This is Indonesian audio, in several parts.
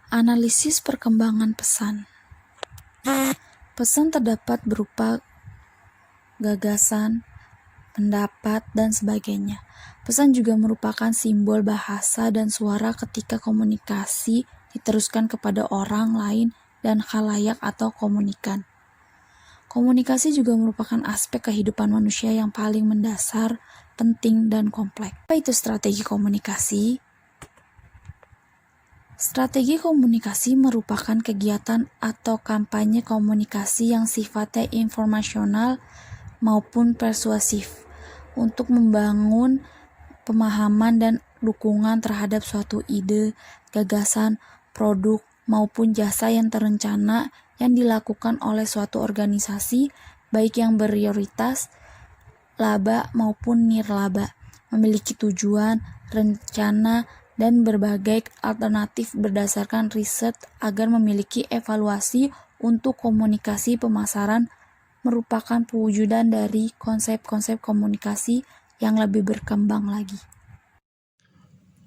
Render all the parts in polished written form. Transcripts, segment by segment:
Analisis perkembangan pesan. Pesan terdapat berupa gagasan, pendapat, dan sebagainya. Pesan juga merupakan simbol bahasa dan suara ketika komunikasi diteruskan kepada orang lain dan khalayak atau komunikan. Komunikasi juga merupakan aspek kehidupan manusia yang paling mendasar, penting, dan kompleks. Apa itu strategi komunikasi? Strategi komunikasi merupakan kegiatan atau kampanye komunikasi yang sifatnya informasional maupun persuasif untuk membangun pemahaman dan dukungan terhadap suatu ide, gagasan, produk, maupun jasa yang terencana yang dilakukan oleh suatu organisasi, baik yang prioritas, laba maupun nirlaba, memiliki tujuan, rencana, dan berbagai alternatif berdasarkan riset agar memiliki evaluasi untuk komunikasi pemasaran merupakan pewujudan dari konsep-konsep komunikasi yang lebih berkembang lagi.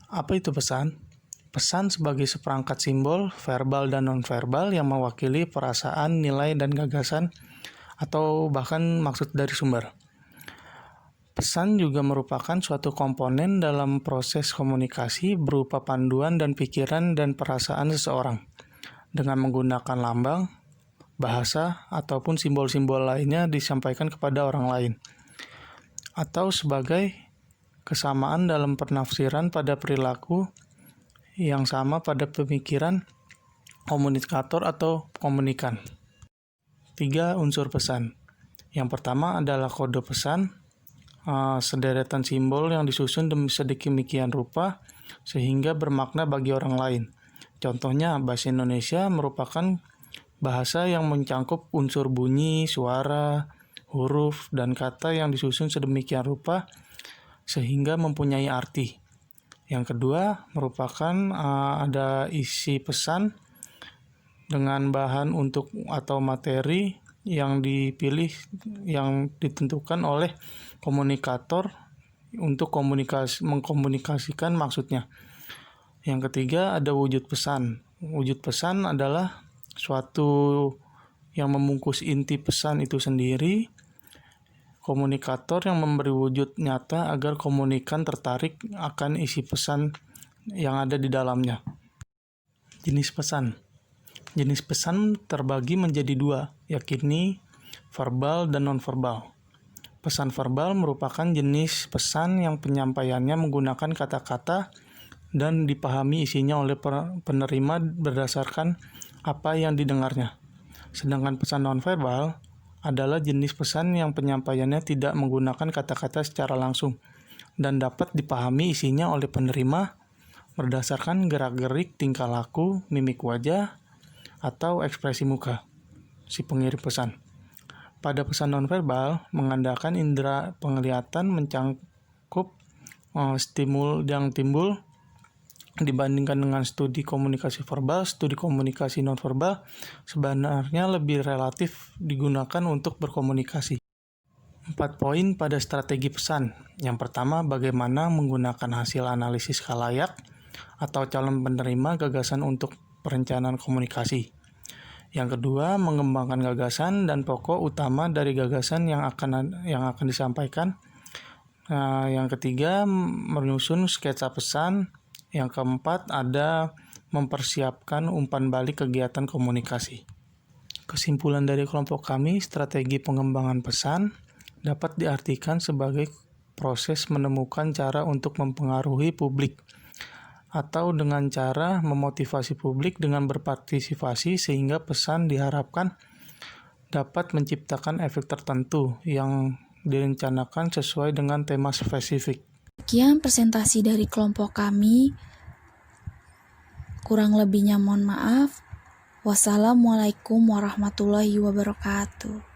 Apa itu pesan? Pesan sebagai seperangkat simbol, verbal dan nonverbal yang mewakili perasaan, nilai, dan gagasan atau bahkan maksud dari sumber. Pesan juga merupakan suatu komponen dalam proses komunikasi berupa panduan dan pikiran dan perasaan seseorang dengan menggunakan lambang, bahasa, ataupun simbol-simbol lainnya disampaikan kepada orang lain, atau sebagai kesamaan dalam penafsiran pada perilaku yang sama pada pemikiran komunikator atau komunikan. 3 unsur pesan. Yang pertama adalah kode pesan, sederetan simbol yang disusun sedemikian rupa sehingga bermakna bagi orang lain. Contohnya, bahasa Indonesia merupakan bahasa yang mencangkup unsur bunyi, suara, huruf, dan kata yang disusun sedemikian rupa sehingga mempunyai arti. Yang kedua merupakan ada isi pesan dengan bahan untuk atau materi yang dipilih yang ditentukan oleh komunikator untuk mengkomunikasikan maksudnya. Yang ketiga ada wujud pesan. Wujud pesan adalah suatu yang membungkus inti pesan itu sendiri. Komunikator yang memberi wujud nyata agar komunikan tertarik akan isi pesan yang ada di dalamnya. Jenis pesan. Jenis pesan terbagi menjadi 2, yakni verbal dan nonverbal. Pesan verbal merupakan jenis pesan yang penyampaiannya menggunakan kata-kata dan dipahami isinya oleh penerima berdasarkan apa yang didengarnya. Sedangkan pesan nonverbal adalah jenis pesan yang penyampaiannya tidak menggunakan kata-kata secara langsung dan dapat dipahami isinya oleh penerima berdasarkan gerak-gerik, tingkah laku, mimik wajah, atau ekspresi muka si pengirim pesan. Pada pesan nonverbal mengandalkan indera penglihatan mencangkup stimul yang timbul dibandingkan dengan studi komunikasi verbal. Studi komunikasi nonverbal sebenarnya lebih relatif digunakan untuk berkomunikasi. 4 poin pada strategi pesan. Yang pertama, bagaimana menggunakan hasil analisis khalayak atau calon penerima gagasan untuk perencanaan komunikasi. Yang kedua, mengembangkan gagasan dan pokok utama dari gagasan yang akan disampaikan. Yang ketiga, menyusun sketsa pesan. Yang keempat, ada mempersiapkan umpan balik kegiatan komunikasi. Kesimpulan dari kelompok kami, strategi pengembangan pesan dapat diartikan sebagai proses menemukan cara untuk mempengaruhi publik atau dengan cara memotivasi publik dengan berpartisipasi sehingga pesan diharapkan dapat menciptakan efek tertentu yang direncanakan sesuai dengan tema spesifik. Sekian presentasi dari kelompok kami. Kurang lebihnya mohon maaf. Wassalamualaikum warahmatullahi wabarakatuh.